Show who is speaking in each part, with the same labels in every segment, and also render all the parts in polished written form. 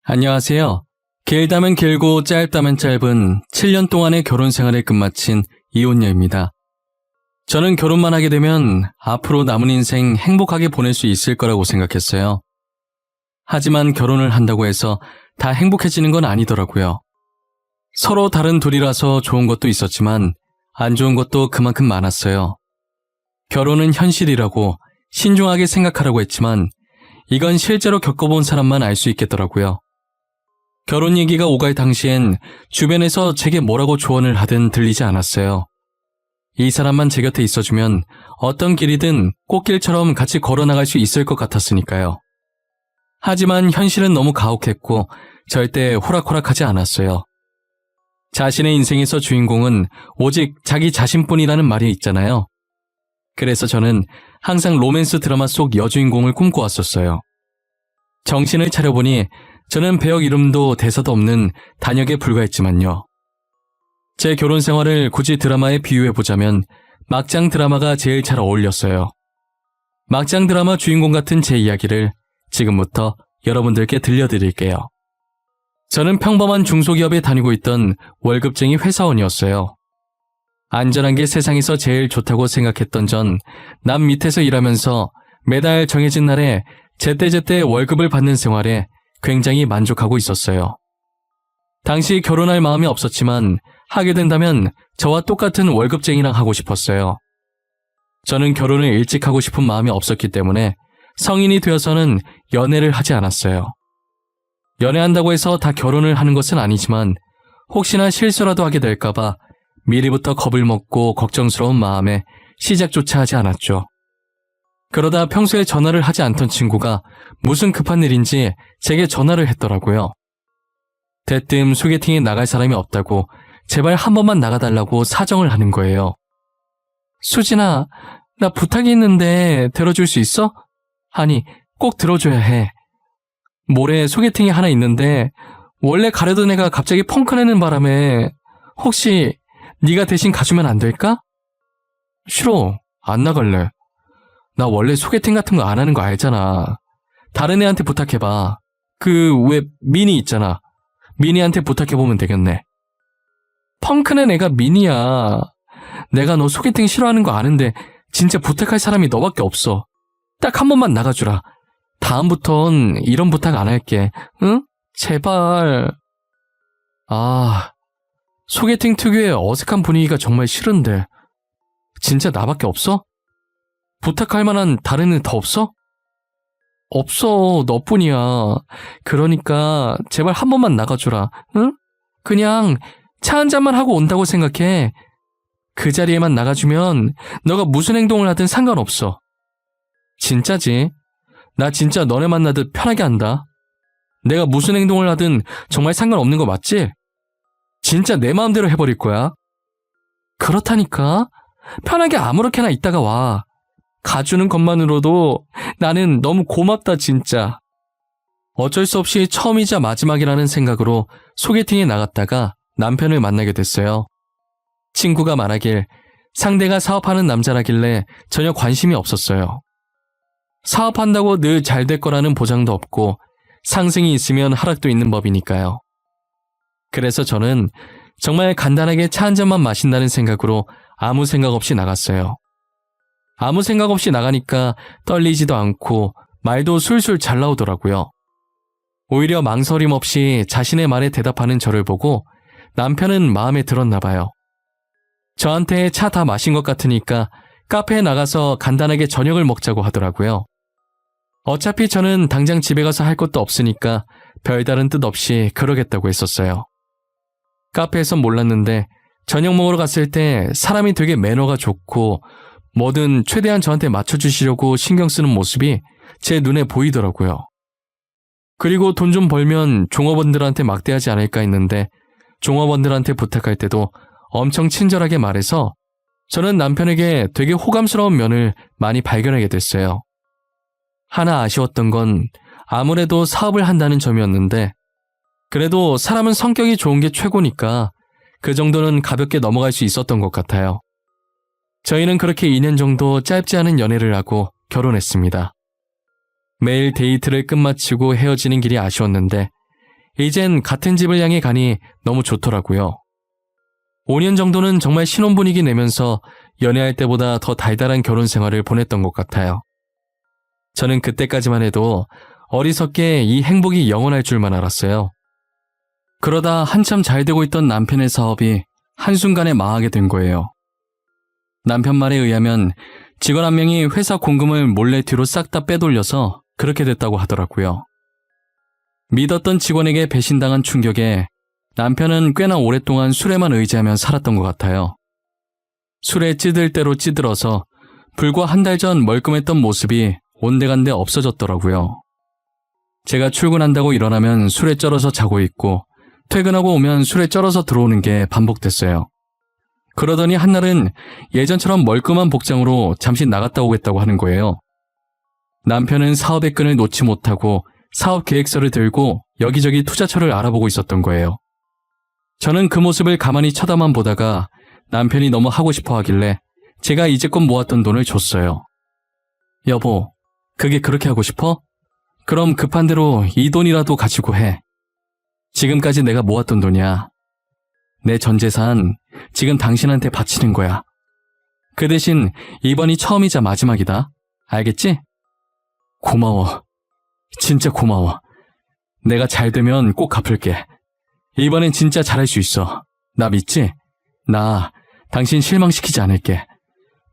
Speaker 1: 안녕하세요. 길다면 길고 짧다면 짧은 7년 동안의 결혼 생활을 끝마친 이혼녀입니다. 저는 결혼만 하게 되면 앞으로 남은 인생 행복하게 보낼 수 있을 거라고 생각했어요. 하지만 결혼을 한다고 해서 다 행복해지는 건 아니더라고요. 서로 다른 둘이라서 좋은 것도 있었지만 안 좋은 것도 그만큼 많았어요. 결혼은 현실이라고 신중하게 생각하라고 했지만 이건 실제로 겪어본 사람만 알 수 있겠더라고요. 결혼 얘기가 오갈 당시엔 주변에서 제게 뭐라고 조언을 하든 들리지 않았어요. 이 사람만 제 곁에 있어주면 어떤 길이든 꽃길처럼 같이 걸어나갈 수 있을 것 같았으니까요. 하지만 현실은 너무 가혹했고 절대 호락호락하지 않았어요. 자신의 인생에서 주인공은 오직 자기 자신뿐이라는 말이 있잖아요. 그래서 저는 항상 로맨스 드라마 속 여주인공을 꿈꿔왔었어요. 정신을 차려보니 저는 배역 이름도 대사도 없는 단역에 불과했지만요. 제 결혼 생활을 굳이 드라마에 비유해보자면 막장 드라마가 제일 잘 어울렸어요. 막장 드라마 주인공 같은 제 이야기를 지금부터 여러분들께 들려드릴게요. 저는 평범한 중소기업에 다니고 있던 월급쟁이 회사원이었어요. 안전한 게 세상에서 제일 좋다고 생각했던 전 남 밑에서 일하면서 매달 정해진 날에 제때제때 월급을 받는 생활에 굉장히 만족하고 있었어요. 당시 결혼할 마음이 없었지만 하게 된다면 저와 똑같은 월급쟁이랑 하고 싶었어요. 저는 결혼을 일찍 하고 싶은 마음이 없었기 때문에 성인이 되어서는 연애를 하지 않았어요. 연애한다고 해서 다 결혼을 하는 것은 아니지만 혹시나 실수라도 하게 될까봐 미리부터 겁을 먹고 걱정스러운 마음에 시작조차 하지 않았죠. 그러다 평소에 전화를 하지 않던 친구가 무슨 급한 일인지 제게 전화를 했더라고요. 대뜸 소개팅에 나갈 사람이 없다고 제발 한 번만 나가달라고 사정을 하는 거예요. 수진아, 나 부탁이 있는데 들어줄 수 있어? 아니, 꼭 들어줘야 해. 모레 소개팅이 하나 있는데 원래 가려던 애가 갑자기 펑크 내는 바람에 혹시 네가 대신 가주면 안 될까? 싫어, 안 나갈래. 나 원래 소개팅 같은 거 안 하는 거 알잖아. 다른 애한테 부탁해봐. 왜 미니 있잖아. 미니한테 부탁해보면 되겠네. 펑크낸 애가 미니야. 내가 너 소개팅 싫어하는 거 아는데 진짜 부탁할 사람이 너밖에 없어. 딱 한 번만 나가주라. 다음부턴 이런 부탁 안 할게. 응? 제발. 소개팅 특유의 어색한 분위기가 정말 싫은데. 진짜 나밖에 없어? 부탁할 만한 다른 애 더 없어? 없어, 너뿐이야. 그러니까 제발 한 번만 나가주라. 응? 그냥 차 한 잔만 하고 온다고 생각해. 그 자리에만 나가주면 너가 무슨 행동을 하든 상관없어. 진짜지? 나 진짜 너네 만나듯 편하게 한다. 내가 무슨 행동을 하든 정말 상관없는 거 맞지? 진짜 내 마음대로 해버릴 거야. 그렇다니까. 편하게 아무렇게나 있다가 와. 가주는 것만으로도 나는 너무 고맙다 진짜. 어쩔 수 없이 처음이자 마지막이라는 생각으로 소개팅에 나갔다가 남편을 만나게 됐어요. 친구가 말하길 상대가 사업하는 남자라길래 전혀 관심이 없었어요. 사업한다고 늘 잘 될 거라는 보장도 없고 상승이 있으면 하락도 있는 법이니까요. 그래서 저는 정말 간단하게 차 한 잔만 마신다는 생각으로 아무 생각 없이 나갔어요. 아무 생각 없이 나가니까 떨리지도 않고 말도 술술 잘 나오더라고요. 오히려 망설임 없이 자신의 말에 대답하는 저를 보고 남편은 마음에 들었나 봐요. 저한테 차 다 마신 것 같으니까 카페에 나가서 간단하게 저녁을 먹자고 하더라고요. 어차피 저는 당장 집에 가서 할 것도 없으니까 별다른 뜻 없이 그러겠다고 했었어요. 카페에선 몰랐는데 저녁 먹으러 갔을 때 사람이 되게 매너가 좋고 뭐든 최대한 저한테 맞춰주시려고 신경 쓰는 모습이 제 눈에 보이더라고요. 그리고 돈 좀 벌면 종업원들한테 막대하지 않을까 했는데 종업원들한테 부탁할 때도 엄청 친절하게 말해서 저는 남편에게 되게 호감스러운 면을 많이 발견하게 됐어요. 하나 아쉬웠던 건 아무래도 사업을 한다는 점이었는데 그래도 사람은 성격이 좋은 게 최고니까 그 정도는 가볍게 넘어갈 수 있었던 것 같아요. 저희는 그렇게 2년 정도 짧지 않은 연애를 하고 결혼했습니다. 매일 데이트를 끝마치고 헤어지는 길이 아쉬웠는데 이젠 같은 집을 향해 가니 너무 좋더라고요. 5년 정도는 정말 신혼분위기 내면서 연애할 때보다 더 달달한 결혼 생활을 보냈던 것 같아요. 저는 그때까지만 해도 어리석게 이 행복이 영원할 줄만 알았어요. 그러다 한참 잘 되고 있던 남편의 사업이 한순간에 망하게 된 거예요. 남편 말에 의하면 직원 한 명이 회사 공금을 몰래 뒤로 싹 다 빼돌려서 그렇게 됐다고 하더라고요. 믿었던 직원에게 배신당한 충격에 남편은 꽤나 오랫동안 술에만 의지하며 살았던 것 같아요. 술에 찌들 대로 찌들어서 불과 한 달 전 멀끔했던 모습이 온데간데 없어졌더라고요. 제가 출근한다고 일어나면 술에 쩔어서 자고 있고 퇴근하고 오면 술에 쩔어서 들어오는 게 반복됐어요. 그러더니 한날은 예전처럼 멀끔한 복장으로 잠시 나갔다 오겠다고 하는 거예요. 남편은 사업의 끈을 놓지 못하고 사업 계획서를 들고 여기저기 투자처를 알아보고 있었던 거예요. 저는 그 모습을 가만히 쳐다만 보다가 남편이 너무 하고 싶어 하길래 제가 이제껏 모았던 돈을 줬어요. 여보, 그게 그렇게 하고 싶어? 그럼 급한 대로 이 돈이라도 가지고 해. 지금까지 내가 모았던 돈이야. 내 전 재산 지금 당신한테 바치는 거야. 그 대신 이번이 처음이자 마지막이다. 알겠지? 고마워. 진짜 고마워. 내가 잘 되면 꼭 갚을게. 이번엔 진짜 잘할 수 있어. 나 믿지? 나 당신 실망시키지 않을게.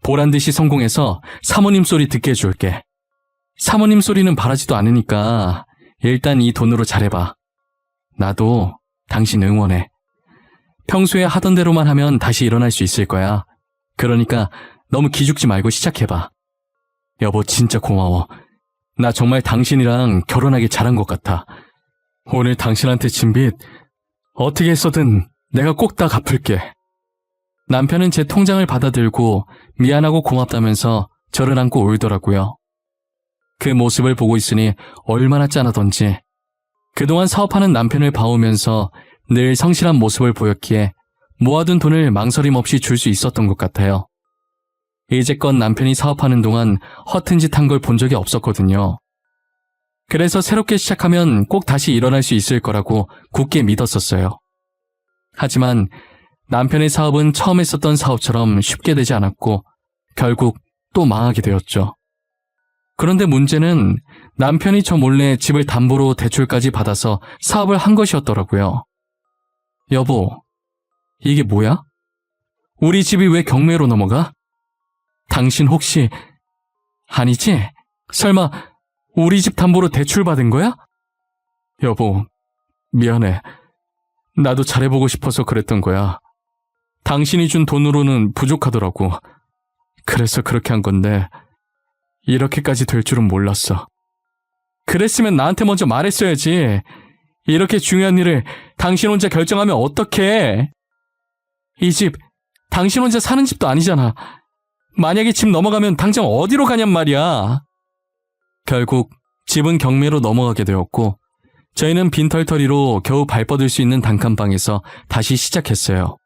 Speaker 1: 보란듯이 성공해서 사모님 소리 듣게 해줄게. 사모님 소리는 바라지도 않으니까 일단 이 돈으로 잘해봐. 나도 당신 응원해. 평소에 하던 대로만 하면 다시 일어날 수 있을 거야. 그러니까 너무 기죽지 말고 시작해봐. 여보, 진짜 고마워. 나 정말 당신이랑 결혼하길 잘한 것 같아. 오늘 당신한테 진 빚 어떻게 해서든 내가 꼭 다 갚을게. 남편은 제 통장을 받아들고 미안하고 고맙다면서 저를 안고 울더라고요. 그 모습을 보고 있으니 얼마나 짠하던지. 그동안 사업하는 남편을 봐오면서 늘 성실한 모습을 보였기에 모아둔 돈을 망설임 없이 줄 수 있었던 것 같아요. 이제껏 남편이 사업하는 동안 허튼 짓 한 걸 본 적이 없었거든요. 그래서 새롭게 시작하면 꼭 다시 일어날 수 있을 거라고 굳게 믿었었어요. 하지만 남편의 사업은 처음 했었던 사업처럼 쉽게 되지 않았고 결국 또 망하게 되었죠. 그런데 문제는 남편이 저 몰래 집을 담보로 대출까지 받아서 사업을 한 것이었더라고요. 여보, 이게 뭐야? 우리 집이 왜 경매로 넘어가? 당신 혹시... 아니지? 설마 우리 집 담보로 대출 받은 거야? 여보, 미안해. 나도 잘해보고 싶어서 그랬던 거야. 당신이 준 돈으로는 부족하더라고. 그래서 그렇게 한 건데 이렇게까지 될 줄은 몰랐어. 그랬으면 나한테 먼저 말했어야지. 이렇게 중요한 일을 당신 혼자 결정하면 어떡해? 이 집 당신 혼자 사는 집도 아니잖아. 만약에 집 넘어가면 당장 어디로 가냔 말이야. 결국 집은 경매로 넘어가게 되었고 저희는 빈털터리로 겨우 발 뻗을 수 있는 단칸방에서 다시 시작했어요.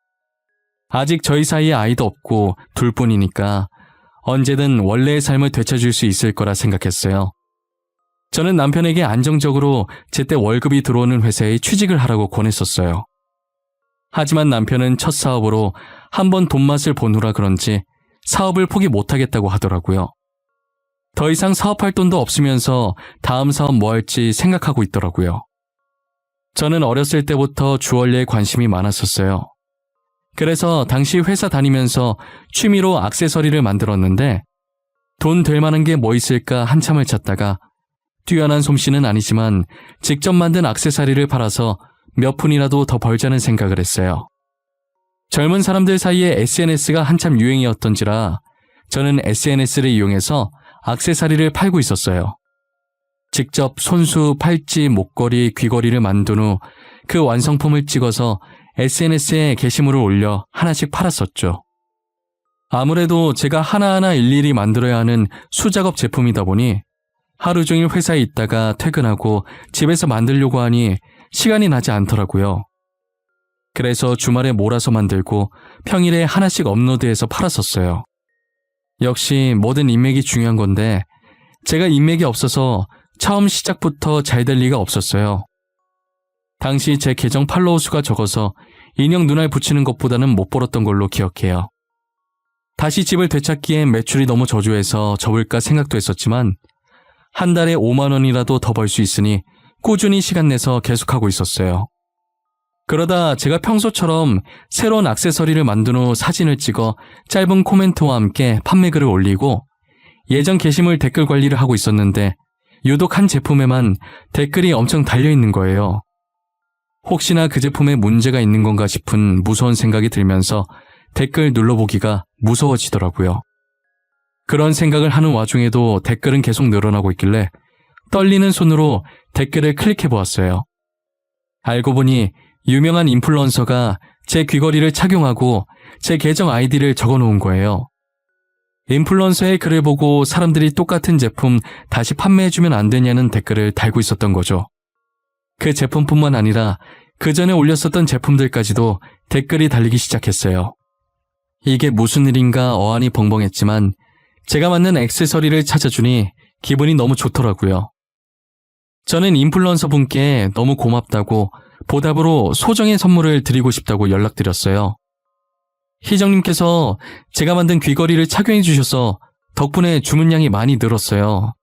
Speaker 1: 아직 저희 사이에 아이도 없고 둘뿐이니까 언제든 원래의 삶을 되찾을 수 있을 거라 생각했어요. 저는 남편에게 안정적으로 제때 월급이 들어오는 회사에 취직을 하라고 권했었어요. 하지만 남편은 첫 사업으로 한번 돈맛을 보느라 그런지 사업을 포기 못하겠다고 하더라고요. 더 이상 사업할 돈도 없으면서 다음 사업 뭐 할지 생각하고 있더라고요. 저는 어렸을 때부터 주얼리에 관심이 많았었어요. 그래서 당시 회사 다니면서 취미로 액세서리를 만들었는데 돈 될 만한 게 뭐 있을까 한참을 찾다가 뛰어난 솜씨는 아니지만 직접 만든 액세서리를 팔아서 몇 푼이라도 더 벌자는 생각을 했어요. 젊은 사람들 사이에 SNS가 한참 유행이었던지라 저는 SNS를 이용해서 액세서리를 팔고 있었어요. 직접 손수, 팔찌, 목걸이, 귀걸이를 만든 후 그 완성품을 찍어서 SNS에 게시물을 올려 하나씩 팔았었죠. 아무래도 제가 하나하나 일일이 만들어야 하는 수작업 제품이다 보니 하루 종일 회사에 있다가 퇴근하고 집에서 만들려고 하니 시간이 나지 않더라고요. 그래서 주말에 몰아서 만들고 평일에 하나씩 업로드해서 팔았었어요. 역시 뭐든 인맥이 중요한 건데 제가 인맥이 없어서 처음 시작부터 잘 될 리가 없었어요. 당시 제 계정 팔로워 수가 적어서 인형 눈알 붙이는 것보다는 못 벌었던 걸로 기억해요. 다시 집을 되찾기엔 매출이 너무 저조해서 접을까 생각도 했었지만 한 달에 5만 원이라도 더 벌 수 있으니 꾸준히 시간 내서 계속하고 있었어요. 그러다 제가 평소처럼 새로운 액세서리를 만든 후 사진을 찍어 짧은 코멘트와 함께 판매글을 올리고 예전 게시물 댓글 관리를 하고 있었는데 유독 한 제품에만 댓글이 엄청 달려있는 거예요. 혹시나 그 제품에 문제가 있는 건가 싶은 무서운 생각이 들면서 댓글 눌러보기가 무서워지더라고요. 그런 생각을 하는 와중에도 댓글은 계속 늘어나고 있길래 떨리는 손으로 댓글을 클릭해보았어요. 알고 보니 유명한 인플루언서가 제 귀걸이를 착용하고 제 계정 아이디를 적어놓은 거예요. 인플루언서의 글을 보고 사람들이 똑같은 제품 다시 판매해주면 안 되냐는 댓글을 달고 있었던 거죠. 그 제품뿐만 아니라 그 전에 올렸었던 제품들까지도 댓글이 달리기 시작했어요. 이게 무슨 일인가 어안이 벙벙했지만 제가 맞는 액세서리를 찾아주니 기분이 너무 좋더라고요. 저는 인플루언서 분께 너무 고맙다고 보답으로 소정의 선물을 드리고 싶다고 연락드렸어요. 희정님께서 제가 만든 귀걸이를 착용해 주셔서 덕분에 주문량이 많이 늘었어요.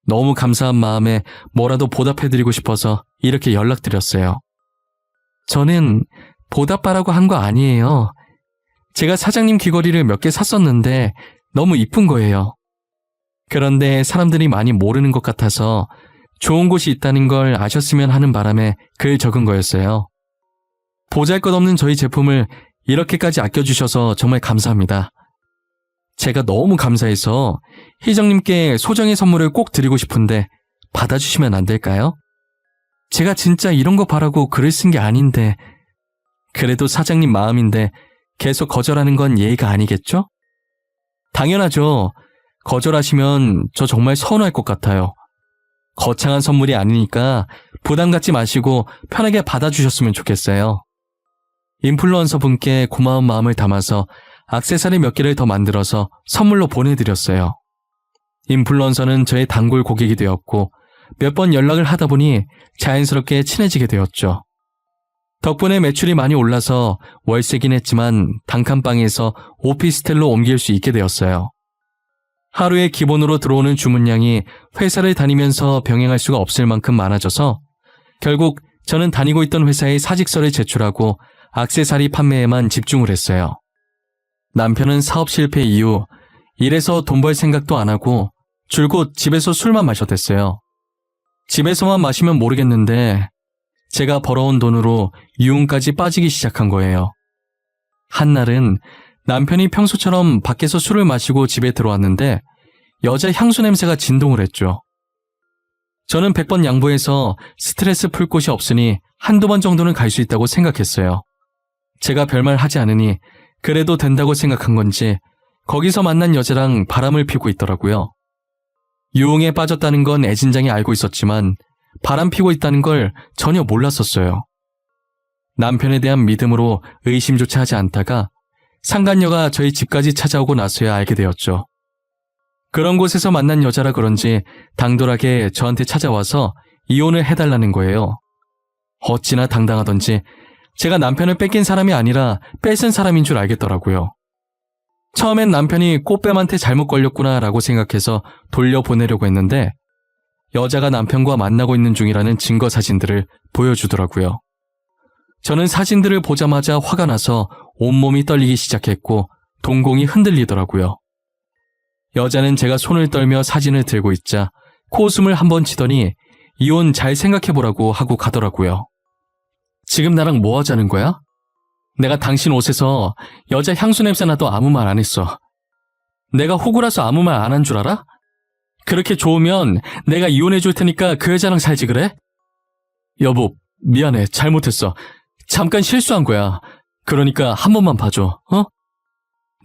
Speaker 1: 너무 감사한 마음에 뭐라도 보답해드리고 싶어서 이렇게 연락드렸어요. 저는 보답바라고 한 거 아니에요. 제가 사장님 귀걸이를 몇 개 샀었는데 너무 이쁜 거예요. 그런데 사람들이 많이 모르는 것 같아서 좋은 곳이 있다는 걸 아셨으면 하는 바람에 글 적은 거였어요. 보잘것없는 저희 제품을 이렇게까지 아껴주셔서 정말 감사합니다. 제가 너무 감사해서 희정님께 소정의 선물을 꼭 드리고 싶은데 받아주시면 안 될까요? 제가 진짜 이런 거 바라고 글을 쓴 게 아닌데 그래도 사장님 마음인데 계속 거절하는 건 예의가 아니겠죠? 당연하죠. 거절하시면 저 정말 서운할 것 같아요. 거창한 선물이 아니니까 부담 갖지 마시고 편하게 받아주셨으면 좋겠어요. 인플루언서 분께 고마운 마음을 담아서 액세서리 몇 개를 더 만들어서 선물로 보내드렸어요. 인플루언서는 저의 단골 고객이 되었고 몇 번 연락을 하다 보니 자연스럽게 친해지게 되었죠. 덕분에 매출이 많이 올라서 월세긴 했지만 단칸방에서 오피스텔로 옮길 수 있게 되었어요. 하루에 기본으로 들어오는 주문량이 회사를 다니면서 병행할 수가 없을 만큼 많아져서 결국 저는 다니고 있던 회사에 사직서를 제출하고 액세서리 판매에만 집중을 했어요. 남편은 사업 실패 이후 일해서 돈 벌 생각도 안 하고 줄곧 집에서 술만 마셨댔어요. 집에서만 마시면 모르겠는데 제가 벌어온 돈으로 유흥까지 빠지기 시작한 거예요. 한날은 남편이 평소처럼 밖에서 술을 마시고 집에 들어왔는데 여자 향수 냄새가 진동을 했죠. 저는 100번 양보해서 스트레스 풀 곳이 없으니 한두 번 정도는 갈 수 있다고 생각했어요. 제가 별말 하지 않으니 그래도 된다고 생각한 건지 거기서 만난 여자랑 바람을 피우고 있더라고요. 유흥에 빠졌다는 건 애진장이 알고 있었지만 바람 피고 있다는 걸 전혀 몰랐었어요. 남편에 대한 믿음으로 의심조차 하지 않다가 상간녀가 저희 집까지 찾아오고 나서야 알게 되었죠. 그런 곳에서 만난 여자라 그런지 당돌하게 저한테 찾아와서 이혼을 해달라는 거예요. 어찌나 당당하던지 제가 남편을 뺏긴 사람이 아니라 뺏은 사람인 줄 알겠더라고요. 처음엔 남편이 꽃뱀한테 잘못 걸렸구나라고 생각해서 돌려보내려고 했는데 여자가 남편과 만나고 있는 중이라는 증거 사진들을 보여주더라고요. 저는 사진들을 보자마자 화가 나서 온몸이 떨리기 시작했고 동공이 흔들리더라고요. 여자는 제가 손을 떨며 사진을 들고 있자 코웃음을 한번 치더니 이혼 잘 생각해보라고 하고 가더라고요. 지금 나랑 뭐 하자는 거야? 내가 당신 옷에서 여자 향수 냄새 나도 아무 말 안 했어. 내가 호구라서 아무 말 안 한 줄 알아? 그렇게 좋으면 내가 이혼해 줄 테니까 그 여자랑 살지 그래? 여보, 미안해. 잘못했어. 잠깐 실수한 거야. 그러니까 한 번만 봐줘. 어?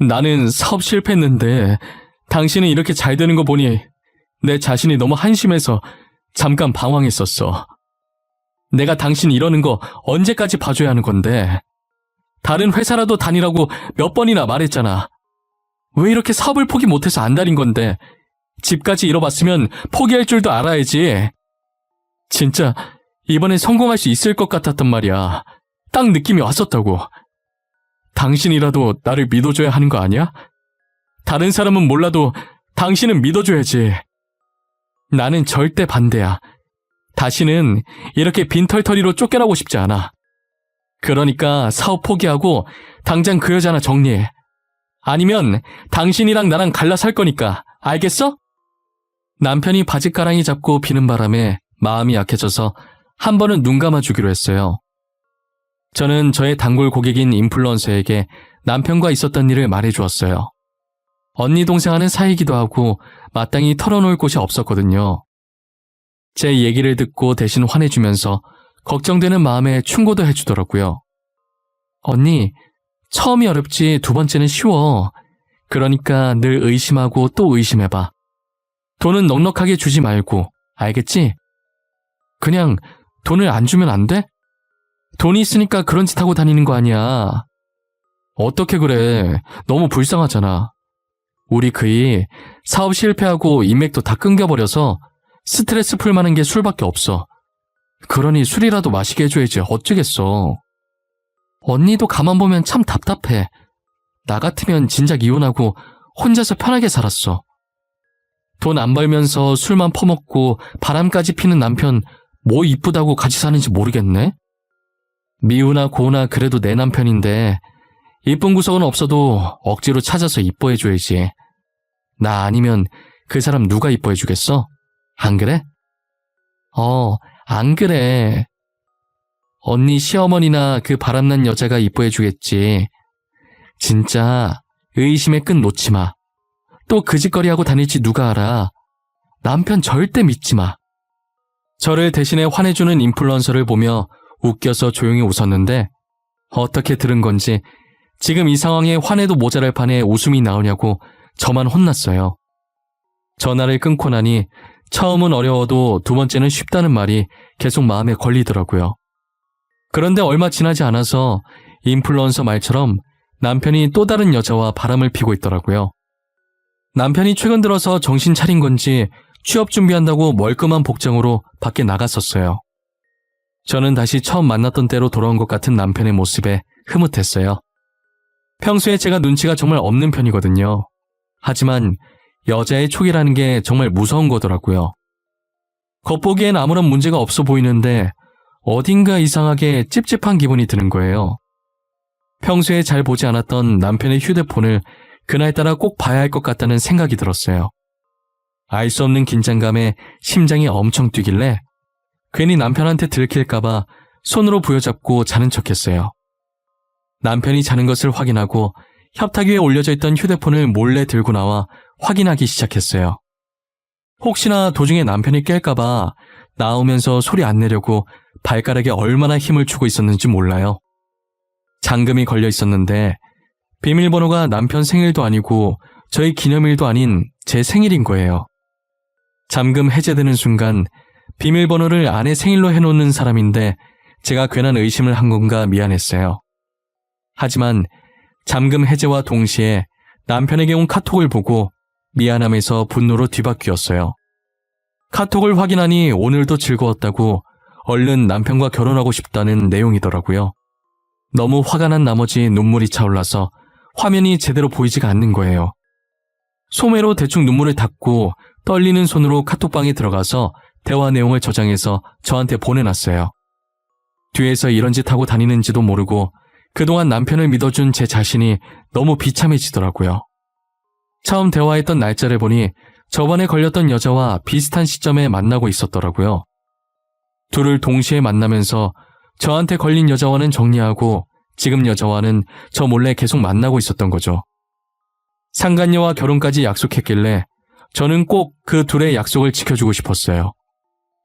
Speaker 1: 나는 사업 실패했는데 당신은 이렇게 잘 되는 거 보니 내 자신이 너무 한심해서 잠깐 방황했었어. 내가 당신 이러는 거 언제까지 봐줘야 하는 건데. 다른 회사라도 다니라고 몇 번이나 말했잖아. 왜 이렇게 사업을 포기 못해서 안 다닌 건데. 집까지 잃어봤으면 포기할 줄도 알아야지. 진짜 이번엔 성공할 수 있을 것 같았단 말이야. 딱 느낌이 왔었다고. 당신이라도 나를 믿어줘야 하는 거 아니야? 다른 사람은 몰라도 당신은 믿어줘야지. 나는 절대 반대야. 다시는 이렇게 빈털터리로 쫓겨나고 싶지 않아. 그러니까 사업 포기하고 당장 그 여자나 정리해. 아니면 당신이랑 나랑 갈라 살 거니까. 알겠어? 남편이 바짓가랑이 잡고 비는 바람에 마음이 약해져서 한 번은 눈 감아주기로 했어요. 저는 저의 단골 고객인 인플루언서에게 남편과 있었던 일을 말해주었어요. 언니 동생하는 사이기도 하고 마땅히 털어놓을 곳이 없었거든요. 제 얘기를 듣고 대신 화내주면서 걱정되는 마음에 충고도 해주더라고요. 언니, 처음이 어렵지 두 번째는 쉬워. 그러니까 늘 의심하고 또 의심해봐. 돈은 넉넉하게 주지 말고, 알겠지? 그냥 돈을 안 주면 안 돼? 돈이 있으니까 그런 짓 하고 다니는 거 아니야. 어떻게 그래? 너무 불쌍하잖아. 우리 그이 사업 실패하고 인맥도 다 끊겨버려서 스트레스 풀 만한 게 술밖에 없어. 그러니 술이라도 마시게 해줘야지 어쩌겠어. 언니도 가만 보면 참 답답해. 나 같으면 진작 이혼하고 혼자서 편하게 살았어. 돈 안 벌면서 술만 퍼먹고 바람까지 피는 남편 뭐 이쁘다고 같이 사는지 모르겠네? 미우나 고우나 그래도 내 남편인데 이쁜 구석은 없어도 억지로 찾아서 이뻐해줘야지. 나 아니면 그 사람 누가 이뻐해주겠어? 안 그래? 안 그래. 언니 시어머니나 그 바람난 여자가 이뻐해주겠지. 진짜 의심의 끈 놓지 마. 또 그 짓거리하고 다닐지 누가 알아. 남편 절대 믿지 마. 저를 대신에 화내주는 인플루언서를 보며 웃겨서 조용히 웃었는데 어떻게 들은 건지 지금 이 상황에 화내도 모자랄 판에 웃음이 나오냐고 저만 혼났어요. 전화를 끊고 나니 처음은 어려워도 두 번째는 쉽다는 말이 계속 마음에 걸리더라고요. 그런데 얼마 지나지 않아서 인플루언서 말처럼 남편이 또 다른 여자와 바람을 피고 있더라고요. 남편이 최근 들어서 정신 차린 건지 취업 준비한다고 멀끔한 복장으로 밖에 나갔었어요. 저는 다시 처음 만났던 때로 돌아온 것 같은 남편의 모습에 흐뭇했어요. 평소에 제가 눈치가 정말 없는 편이거든요. 하지만 여자의 촉이라는 게 정말 무서운 거더라고요. 겉보기엔 아무런 문제가 없어 보이는데 어딘가 이상하게 찝찝한 기분이 드는 거예요. 평소에 잘 보지 않았던 남편의 휴대폰을 그날따라 꼭 봐야 할 것 같다는 생각이 들었어요. 알 수 없는 긴장감에 심장이 엄청 뛰길래 괜히 남편한테 들킬까봐 손으로 부여잡고 자는 척했어요. 남편이 자는 것을 확인하고 협탁 위에 올려져 있던 휴대폰을 몰래 들고 나와 확인하기 시작했어요. 혹시나 도중에 남편이 깰까봐 나오면서 소리 안 내려고 발가락에 얼마나 힘을 주고 있었는지 몰라요. 잠금이 걸려 있었는데 비밀번호가 남편 생일도 아니고 저희 기념일도 아닌 제 생일인 거예요. 잠금 해제되는 순간 비밀번호를 아내 생일로 해놓는 사람인데 제가 괜한 의심을 한 건가 미안했어요. 하지만 잠금 해제와 동시에 남편에게 온 카톡을 보고 미안함에서 분노로 뒤바뀌었어요. 카톡을 확인하니 오늘도 즐거웠다고 얼른 남편과 결혼하고 싶다는 내용이더라고요. 너무 화가 난 나머지 눈물이 차올라서 화면이 제대로 보이지가 않는 거예요. 소매로 대충 눈물을 닦고 떨리는 손으로 카톡방에 들어가서 대화 내용을 저장해서 저한테 보내놨어요. 뒤에서 이런 짓 하고 다니는지도 모르고 그동안 남편을 믿어준 제 자신이 너무 비참해지더라고요. 처음 대화했던 날짜를 보니 저번에 걸렸던 여자와 비슷한 시점에 만나고 있었더라고요. 둘을 동시에 만나면서 저한테 걸린 여자와는 정리하고 지금 여자와는 저 몰래 계속 만나고 있었던 거죠. 상간녀와 결혼까지 약속했길래 저는 꼭 그 둘의 약속을 지켜주고 싶었어요.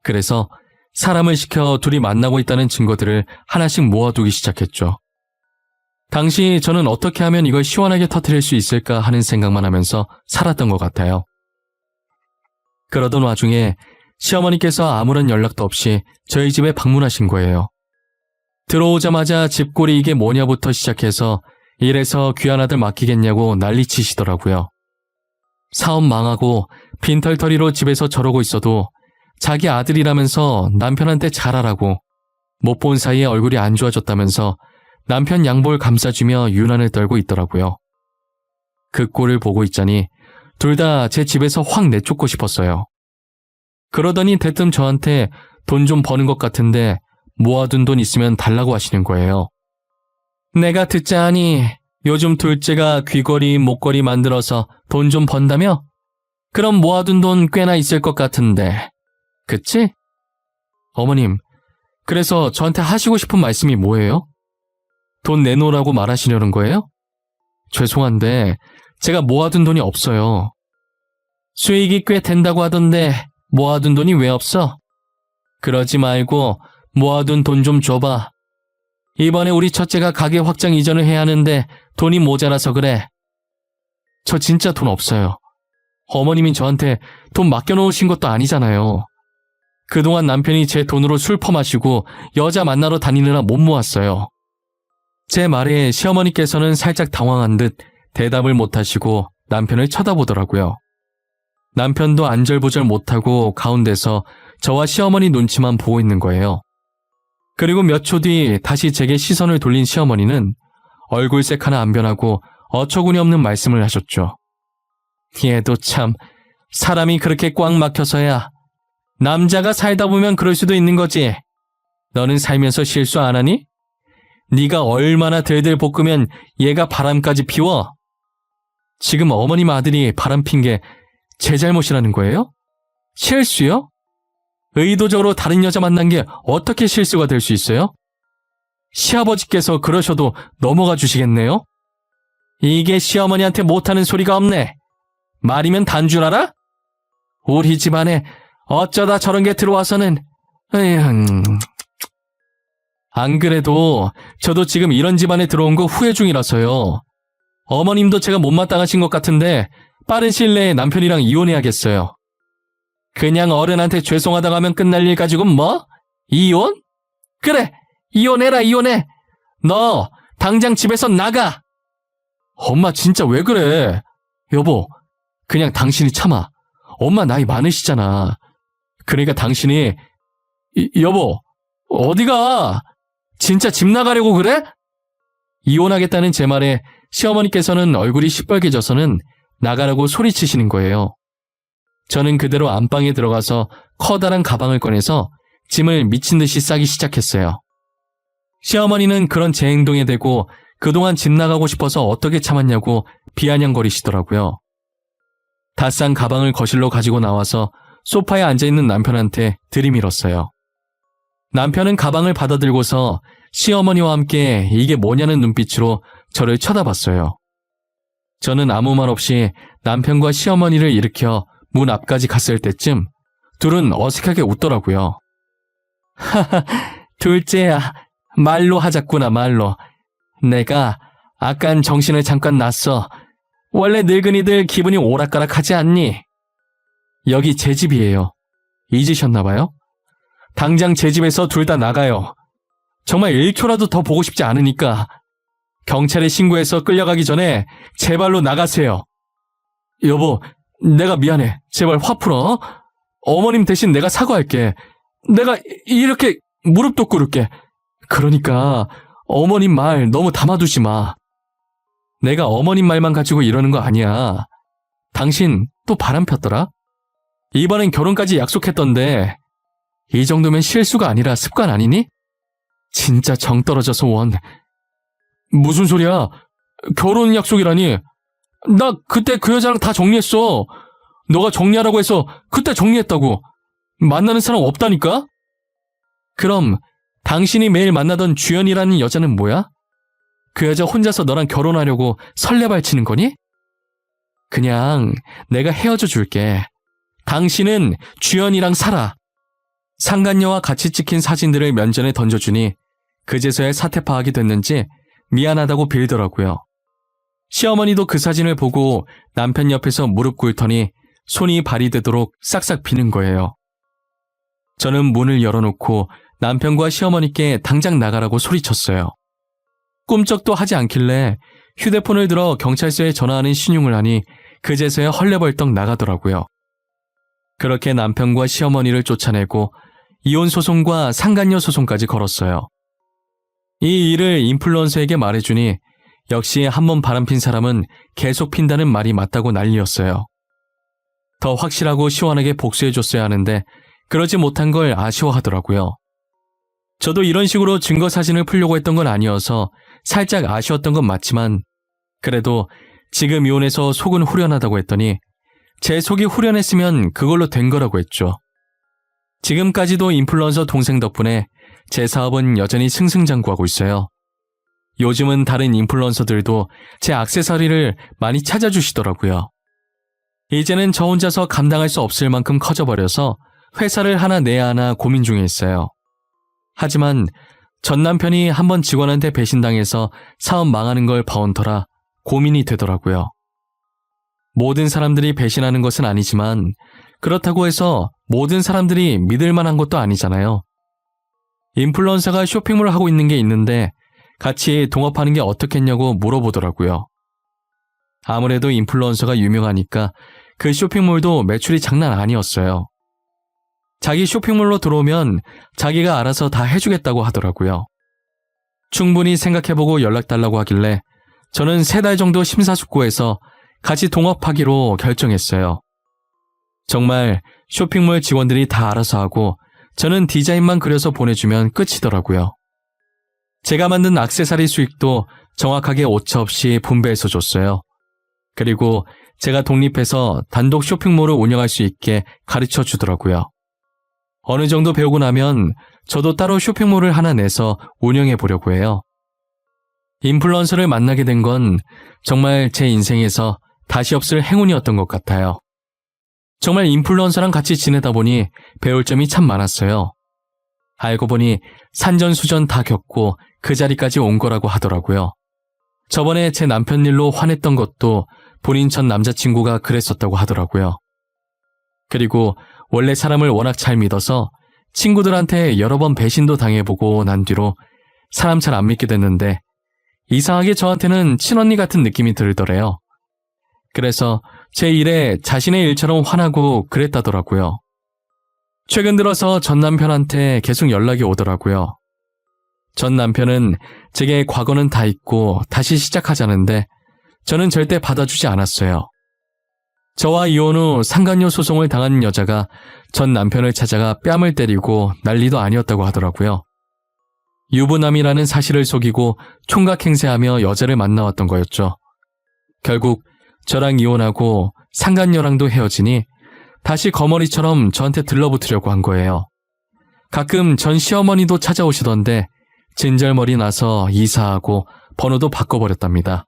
Speaker 1: 그래서 사람을 시켜 둘이 만나고 있다는 증거들을 하나씩 모아두기 시작했죠. 당시 저는 어떻게 하면 이걸 시원하게 터뜨릴 수 있을까 하는 생각만 하면서 살았던 것 같아요. 그러던 와중에 시어머니께서 아무런 연락도 없이 저희 집에 방문하신 거예요. 들어오자마자 집골이 이게 뭐냐부터 시작해서 이래서 귀한 아들 맡기겠냐고 난리치시더라고요. 사업 망하고 빈털터리로 집에서 저러고 있어도 자기 아들이라면서 남편한테 잘하라고, 못 본 사이에 얼굴이 안 좋아졌다면서 남편 양볼 감싸주며 유난을 떨고 있더라고요. 그 꼴을 보고 있자니 둘 다 제 집에서 확 내쫓고 싶었어요. 그러더니 대뜸 저한테 돈 좀 버는 것 같은데 모아둔 돈 있으면 달라고 하시는 거예요. 내가 듣자 하니 요즘 둘째가 귀걸이, 목걸이 만들어서 돈 좀 번다며? 그럼 모아둔 돈 꽤나 있을 것 같은데. 그치? 어머님, 그래서 저한테 하시고 싶은 말씀이 뭐예요? 돈 내놓으라고 말하시려는 거예요? 죄송한데 제가 모아둔 돈이 없어요. 수익이 꽤 된다고 하던데 모아둔 돈이 왜 없어? 그러지 말고 모아둔 돈 좀 줘봐. 이번에 우리 첫째가 가게 확장 이전을 해야 하는데 돈이 모자라서 그래. 저 진짜 돈 없어요. 어머님이 저한테 돈 맡겨놓으신 것도 아니잖아요. 그동안 남편이 제 돈으로 술 퍼마시고 여자 만나러 다니느라 못 모았어요. 제 말에 시어머니께서는 살짝 당황한 듯 대답을 못하시고 남편을 쳐다보더라고요. 남편도 안절부절 못하고 가운데서 저와 시어머니 눈치만 보고 있는 거예요. 그리고 몇 초 뒤 다시 제게 시선을 돌린 시어머니는 얼굴색 하나 안 변하고 어처구니 없는 말씀을 하셨죠. 얘도 참, 사람이 그렇게 꽉 막혀서야. 남자가 살다 보면 그럴 수도 있는 거지. 너는 살면서 실수 안 하니? 네가 얼마나 들들 볶으면 얘가 바람까지 피워? 지금 어머님 아들이 바람 핀 게 제 잘못이라는 거예요? 실수요? 의도적으로 다른 여자 만난 게 어떻게 실수가 될 수 있어요? 시아버지께서 그러셔도 넘어가 주시겠네요? 이게 시어머니한테 못하는 소리가 없네. 말이면 단 줄 알아? 우리 집안에 어쩌다 저런 게 들어와서는. 안 그래도 저도 지금 이런 집안에 들어온 거 후회 중이라서요. 어머님도 제가 못마땅하신 것 같은데 빠른 시일 내에 남편이랑 이혼해야겠어요. 그냥 어른한테 죄송하다고 하면 끝날 일 가지고 뭐? 이혼? 그래, 이혼해라, 이혼해. 너 당장 집에서 나가. 엄마 진짜 왜 그래? 여보, 그냥 당신이 참아. 엄마 나이 많으시잖아. 그러니까 당신이. 여보, 어디가? 진짜 집 나가려고 그래? 이혼하겠다는 제 말에 시어머니께서는 얼굴이 시뻘개져서는 나가라고 소리치시는 거예요. 저는 그대로 안방에 들어가서 커다란 가방을 꺼내서 짐을 미친 듯이 싸기 시작했어요. 시어머니는 그런 제 행동에 대고 그동안 집 나가고 싶어서 어떻게 참았냐고 비아냥거리시더라고요. 다 싼 가방을 거실로 가지고 나와서 소파에 앉아있는 남편한테 들이밀었어요. 남편은 가방을 받아들고서 시어머니와 함께 이게 뭐냐는 눈빛으로 저를 쳐다봤어요. 저는 아무 말 없이 남편과 시어머니를 일으켜 문 앞까지 갔을 때쯤 둘은 어색하게 웃더라고요. 하하, 둘째야, 말로 하자꾸나 말로. 내가 아깐 정신을 잠깐 놨어. 원래 늙은이들 기분이 오락가락하지 않니? 여기 제 집이에요. 잊으셨나봐요? 당장 제 집에서 둘 다 나가요. 정말 1초라도 더 보고 싶지 않으니까. 경찰에 신고해서 끌려가기 전에 제발로 나가세요. 여보, 내가 미안해. 제발 화 풀어. 어머님 대신 내가 사과할게. 내가 이렇게 무릎도 꿇을게. 그러니까 어머님 말 너무 담아두지 마. 내가 어머님 말만 가지고 이러는 거 아니야. 당신 또 바람 폈더라? 이번엔 결혼까지 약속했던데 이 정도면 실수가 아니라 습관 아니니? 진짜 정 떨어져서 원. 무슨 소리야? 결혼 약속이라니. 나 그때 그 여자랑 다 정리했어. 너가 정리하라고 해서 그때 정리했다고. 만나는 사람 없다니까? 그럼 당신이 매일 만나던 주연이라는 여자는 뭐야? 그 여자 혼자서 너랑 결혼하려고 설레발치는 거니? 그냥 내가 헤어져 줄게. 당신은 주연이랑 살아. 상간녀와 같이 찍힌 사진들을 면전에 던져주니 그제서야 사태 파악이 됐는지 미안하다고 빌더라고요. 시어머니도 그 사진을 보고 남편 옆에서 무릎 꿇더니 손이 발이 되도록 싹싹 비는 거예요. 저는 문을 열어놓고 남편과 시어머니께 당장 나가라고 소리쳤어요. 꿈쩍도 하지 않길래 휴대폰을 들어 경찰서에 전화하는 신용을 하니 그제서야 헐레벌떡 나가더라고요. 그렇게 남편과 시어머니를 쫓아내고 이혼 소송과 상간녀 소송까지 걸었어요. 이 일을 인플루언서에게 말해주니 역시 한번 바람핀 사람은 계속 핀다는 말이 맞다고 난리였어요. 더 확실하고 시원하게 복수해줬어야 하는데 그러지 못한 걸 아쉬워하더라고요. 저도 이런 식으로 증거 사진을 풀려고 했던 건 아니어서 살짝 아쉬웠던 건 맞지만 그래도 지금 이혼해서 속은 후련하다고 했더니 제 속이 후련했으면 그걸로 된 거라고 했죠. 지금까지도 인플루언서 동생 덕분에 제 사업은 여전히 승승장구하고 있어요. 요즘은 다른 인플루언서들도 제 액세서리를 많이 찾아주시더라고요. 이제는 저 혼자서 감당할 수 없을 만큼 커져버려서 회사를 하나 내야 하나 고민 중에 있어요. 하지만 전 남편이 한번 직원한테 배신당해서 사업 망하는 걸 봐온 터라 고민이 되더라고요. 모든 사람들이 배신하는 것은 아니지만 그렇다고 해서 모든 사람들이 믿을 만한 것도 아니잖아요. 인플루언서가 쇼핑몰을 하고 있는 게 있는데 같이 동업하는 게 어떻겠냐고 물어보더라고요. 아무래도 인플루언서가 유명하니까 그 쇼핑몰도 매출이 장난 아니었어요. 자기 쇼핑몰로 들어오면 자기가 알아서 다 해주겠다고 하더라고요. 충분히 생각해보고 연락달라고 하길래 저는 3달 정도 심사숙고해서 같이 동업하기로 결정했어요. 정말 쇼핑몰 직원들이 다 알아서 하고 저는 디자인만 그려서 보내주면 끝이더라고요. 제가 만든 액세서리 수익도 정확하게 오차없이 분배해서 줬어요. 그리고 제가 독립해서 단독 쇼핑몰을 운영할 수 있게 가르쳐 주더라고요. 어느 정도 배우고 나면 저도 따로 쇼핑몰을 하나 내서 운영해 보려고 해요. 인플루언서를 만나게 된 건 정말 제 인생에서 다시 없을 행운이었던 것 같아요. 정말 인플루언서랑 같이 지내다 보니 배울 점이 참 많았어요. 알고 보니 산전수전 다 겪고 그 자리까지 온 거라고 하더라고요. 저번에 제 남편 일로 화냈던 것도 본인 전 남자친구가 그랬었다고 하더라고요. 그리고 원래 사람을 워낙 잘 믿어서 친구들한테 여러 번 배신도 당해보고 난 뒤로 사람 잘 안 믿게 됐는데 이상하게 저한테는 친언니 같은 느낌이 들더래요. 그래서 제 일에 자신의 일처럼 화나고 그랬다더라고요. 최근 들어서 전 남편한테 계속 연락이 오더라고요. 전 남편은 제게 과거는 다 잊고 다시 시작하자는데 저는 절대 받아주지 않았어요. 저와 이혼 후 상간녀 소송을 당한 여자가 전 남편을 찾아가 뺨을 때리고 난리도 아니었다고 하더라고요. 유부남이라는 사실을 속이고 총각행세하며 여자를 만나왔던 거였죠. 결국 저랑 이혼하고 상간녀랑도 헤어지니 다시 거머리처럼 저한테 들러붙으려고 한 거예요. 가끔 전 시어머니도 찾아오시던데 진절머리 나서 이사하고 번호도 바꿔버렸답니다.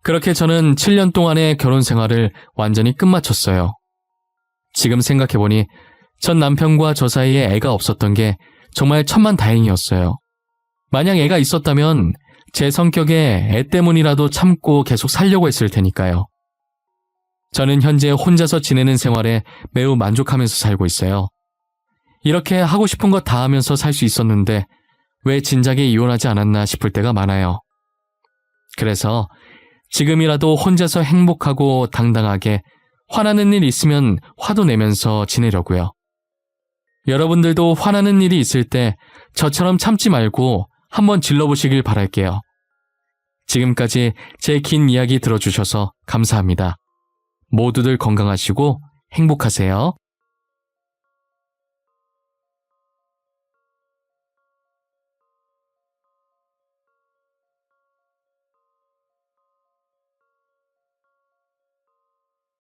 Speaker 1: 그렇게 저는 7년 동안의 결혼 생활을 완전히 끝마쳤어요. 지금 생각해보니 전 남편과 저 사이에 애가 없었던 게 정말 천만다행이었어요. 만약 애가 있었다면 제 성격에 애 때문이라도 참고 계속 살려고 했을 테니까요. 저는 현재 혼자서 지내는 생활에 매우 만족하면서 살고 있어요. 이렇게 하고 싶은 거 다 하면서 살 수 있었는데 왜 진작에 이혼하지 않았나 싶을 때가 많아요. 그래서 지금이라도 혼자서 행복하고 당당하게 화나는 일 있으면 화도 내면서 지내려고요. 여러분들도 화나는 일이 있을 때 저처럼 참지 말고 한번 질러보시길 바랄게요. 지금까지 제 긴 이야기 들어주셔서 감사합니다. 모두들 건강하시고 행복하세요.